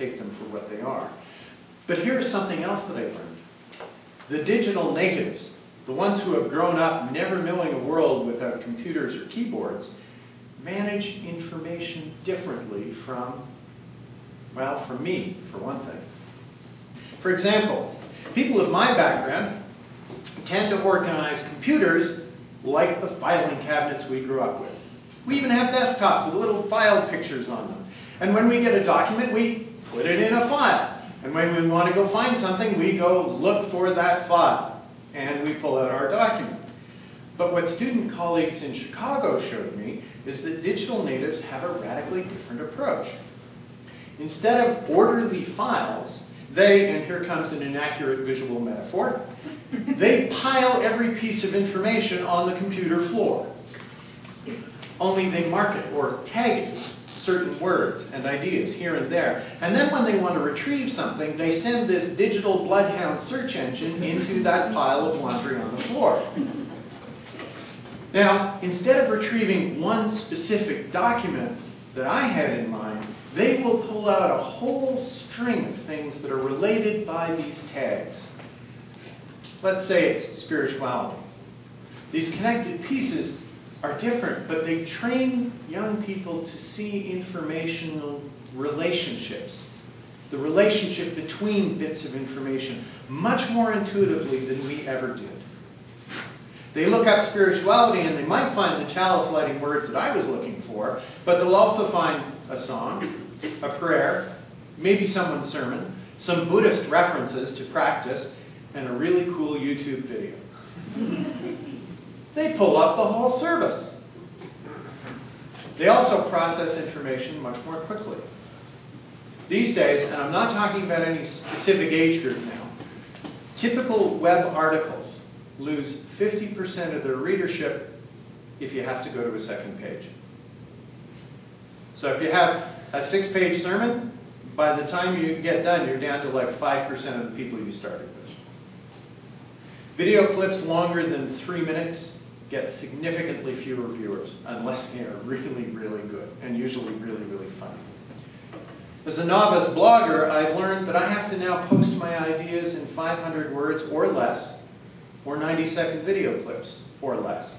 take them for what they are. But here's something else that I learned. The digital natives, the ones who have grown up never knowing a world without computers or keyboards, manage information differently from, well, from me, for one thing. For example, people of my background tend to organize computers like the filing cabinets we grew up with. We even have desktops with little file pictures on them. And when we get a document, we put it in a file. And when we want to go find something, we go look for that file. And we pull out our document. But what student colleagues in Chicago showed me is that digital natives have a radically different approach. Instead of orderly files, they, and here comes an inaccurate visual metaphor, they pile every piece of information on the computer floor. Only they mark it or tag it certain words and ideas here and there. And then when they want to retrieve something, they send this digital bloodhound search engine into that pile of laundry on the floor. Now, instead of retrieving one specific document that I had in mind, they will pull out a whole string of things that are related by these tags. Let's say it's spirituality. These connected pieces are different, but they train young people to see informational relationships, the relationship between bits of information, much more intuitively than we ever did. They look up spirituality and they might find the chalice lighting words that I was looking for, but they'll also find a song, a prayer, maybe someone's sermon, some Buddhist references to practice, and a really cool YouTube video. They pull up the whole service. They also process information much more quickly. These days, and I'm not talking about any specific age group now, typical web articles lose 50% of their readership if you have to go to a second page. So if you have a 6-page sermon, by the time you get done, you're down to like 5% of the people you started with. Video clips longer than 3 minutes get significantly fewer viewers, unless they are really, really good, and usually really, really funny. As a novice blogger, I've learned that I have to now post my ideas in 500 words or less, or 90-second video clips or less.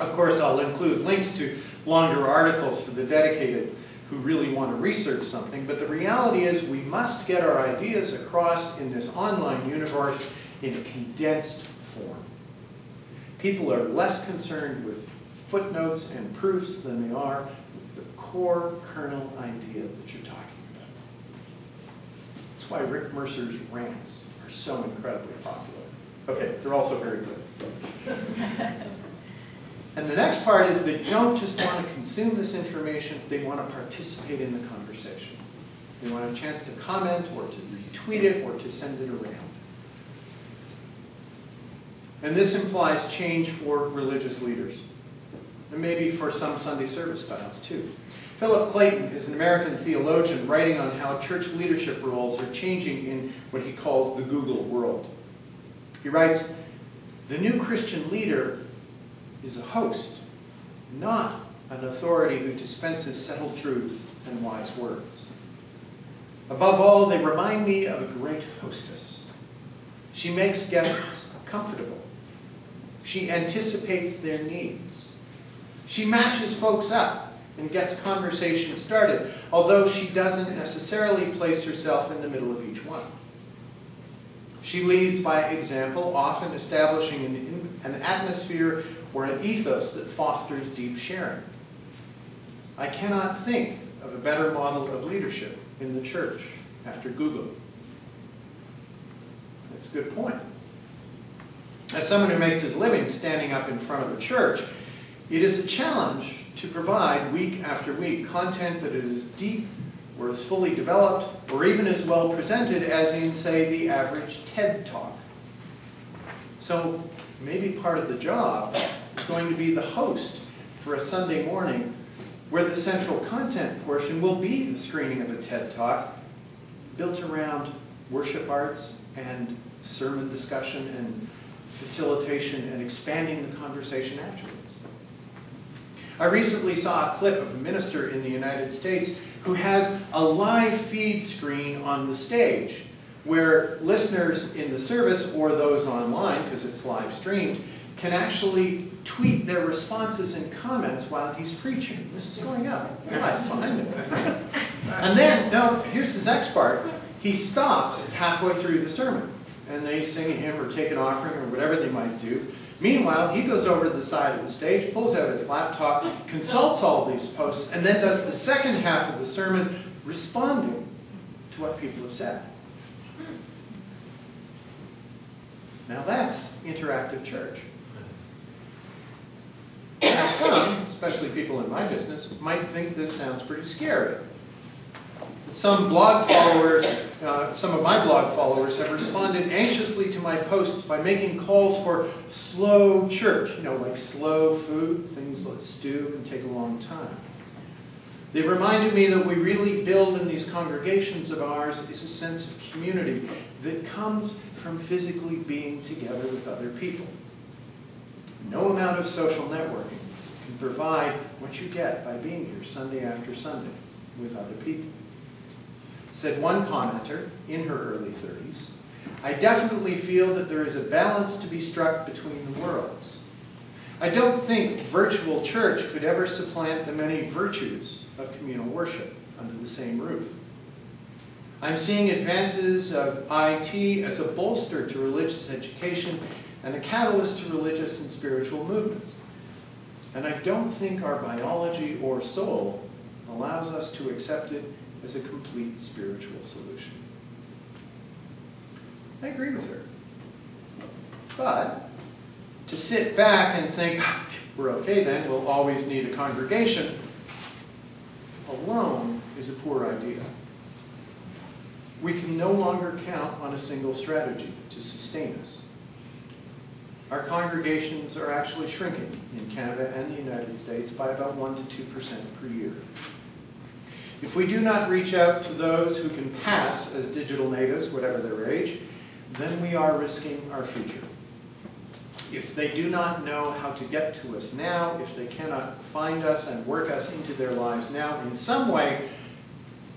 Of course, I'll include links to longer articles for the dedicated who really want to research something, but the reality is we must get our ideas across in this online universe in a condensed form. People are less concerned with footnotes and proofs than they are with the core kernel idea that you're talking about. That's why Rick Mercer's rants are so incredibly popular. Okay, they're also very good. And the next part is they don't just want to consume this information, they want to participate in the conversation. They want a chance to comment or to retweet it or to send it around. And this implies change for religious leaders, and maybe for some Sunday service styles too. Philip Clayton is an American theologian writing on how church leadership roles are changing in what he calls the Google world. He writes, "The new Christian leader is a host, not an authority who dispenses settled truths and wise words. Above all, they remind me of a great hostess. She makes guests comfortable. She anticipates their needs. She matches folks up and gets conversation started, although she doesn't necessarily place herself in the middle of each one. She leads by example, often establishing an atmosphere or an ethos that fosters deep sharing. I cannot think of a better model of leadership in the church after Google." That's a good point. As someone who makes his living standing up in front of a church, it is a challenge to provide week after week content that is deep or as fully developed or even as well presented as in, say, the average TED Talk. So maybe part of the job is going to be the host for a Sunday morning where the central content portion will be the screening of a TED Talk built around worship arts and sermon discussion and facilitation and expanding the conversation afterwards. I recently saw a clip of a minister in the United States who has a live feed screen on the stage where listeners in the service or those online, because it's live streamed, can actually tweet their responses and comments while he's preaching. This is going up. I find it. And then, no, here's the next part. He stops halfway through the sermon, and they sing a hymn or take an offering or whatever they might do. Meanwhile, he goes over to the side of the stage, pulls out his laptop, consults all these posts, and then does the second half of the sermon responding to what people have said. Now that's interactive church. Now some, especially people in my business, might think this sounds pretty scary. Some blog followers, some of my blog followers have responded anxiously to my posts by making calls for slow church, like slow food, things that stew and take a long time. They've reminded me that we really build in these congregations of ours is a sense of community that comes from physically being together with other people. No amount of social networking can provide what you get by being here Sunday after Sunday with other people. Said one commenter in her early 30s, I definitely feel that there is a balance to be struck between the worlds. I don't think virtual church could ever supplant the many virtues of communal worship under the same roof. I'm seeing advances of IT as a bolster to religious education and a catalyst to religious and spiritual movements. And I don't think our biology or soul allows us to accept it as a complete spiritual solution. I agree with her. But to sit back and think, we're okay then, we'll always need a congregation, alone is a poor idea. We can no longer count on a single strategy to sustain us. Our congregations are actually shrinking in Canada and the United States by about 1% to 2% per year. If we do not reach out to those who can pass as digital natives, whatever their age, then we are risking our future. If they do not know how to get to us now, if they cannot find us and work us into their lives now in some way,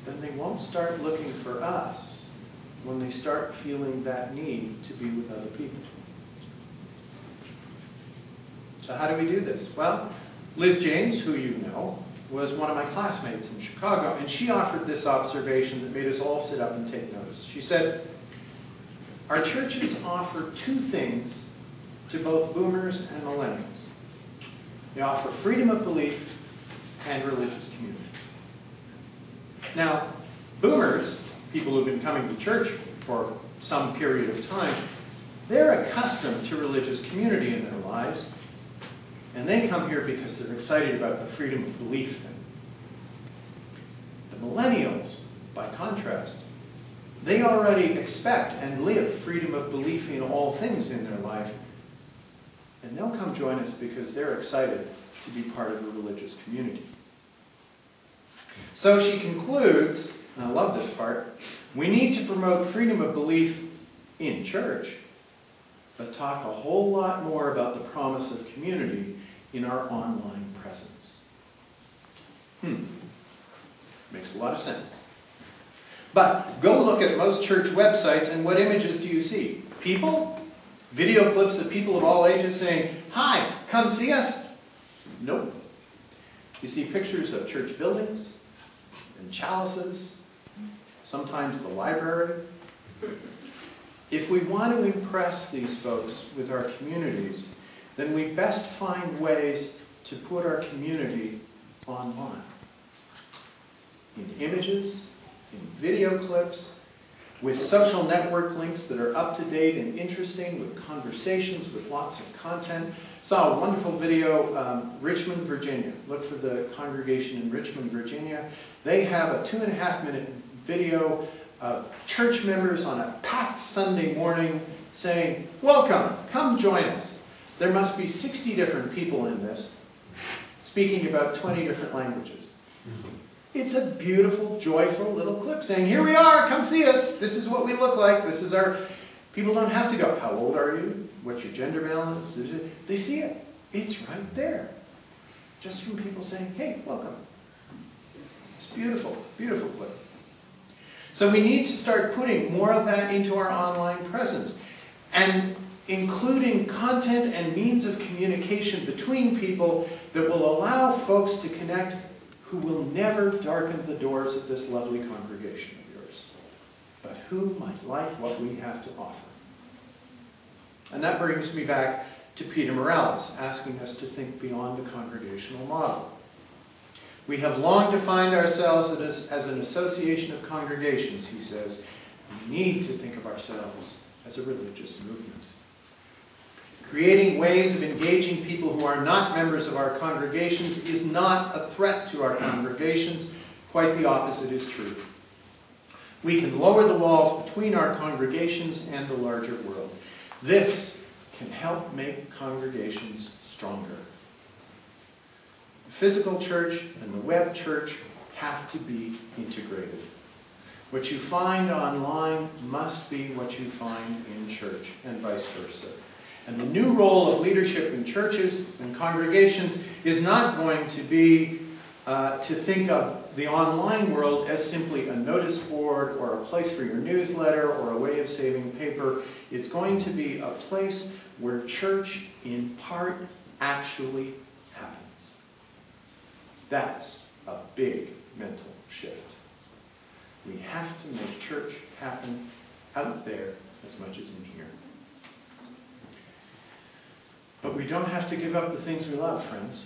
then they won't start looking for us when they start feeling that need to be with other people. So how do we do this? Well, Liz James, who you know, was one of my classmates in Chicago, and she offered this observation that made us all sit up and take notice. She said, our churches offer two things to both boomers and millennials. They offer freedom of belief and religious community. Now, boomers, people who've been coming to church for some period of time, they're accustomed to religious community in their lives, and they come here because they're excited about the freedom of belief thing. The millennials, by contrast, they already expect and live freedom of belief in all things in their life, and they'll come join us because they're excited to be part of a religious community. So she concludes, and I love this part, we need to promote freedom of belief in church, but talk a whole lot more about the promise of community in our online presence. Makes a lot of sense. But go look at most church websites, and what images do you see? People? Video clips of people of all ages saying, hi, come see us? Nope. You see pictures of church buildings and chalices, sometimes the library. If we want to impress these folks with our communities, then we best find ways to put our community online. In images, in video clips, with social network links that are up to date and interesting, with conversations, with lots of content. Saw a wonderful video, Richmond, Virginia. Look for the congregation in Richmond, Virginia. They have a 2.5-minute video of church members on a packed Sunday morning saying, welcome, come join us. There must be 60 different people in this, speaking about 20 different languages. It's a beautiful, joyful little clip saying, here we are, come see us. This is what we look like. This is our... People don't have to go, how old are you? What's your gender balance? They see it. It's right there. just from people saying, hey, welcome. It's beautiful, beautiful place. So we need to start putting more of that into our online presence and including content and means of communication between people that will allow folks to connect who will never darken the doors of this lovely congregation of yours, but who might like what we have to offer. And that brings me back to Peter Morales, asking us to think beyond the congregational model. We have long defined ourselves as an association of congregations, he says. We need to think of ourselves as a religious movement. Creating ways of engaging people who are not members of our congregations is not a threat to our congregations. Quite the opposite is true. We can lower the walls between our congregations and the larger world. This can help make congregations stronger. The physical church and the web church have to be integrated. What you find online must be what you find in church, and vice versa. And the new role of leadership in churches and congregations is not going to be to think of the online world as simply a notice board or a place for your newsletter or a way of saving paper. It's going to be a place where church, in part, actually happens. That's a big mental shift. We have to make church happen out there as much as in here. But we don't have to give up the things we love, friends.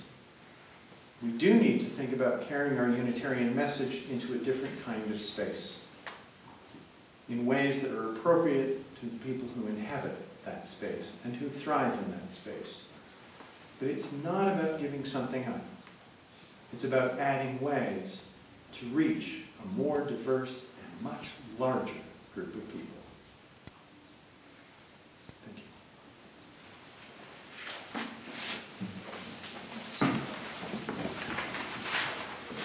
We do need to think about carrying our Unitarian message into a different kind of space, in ways that are appropriate to the people who inhabit that space and who thrive in that space. But it's not about giving something up. It's about adding ways to reach a more diverse and much larger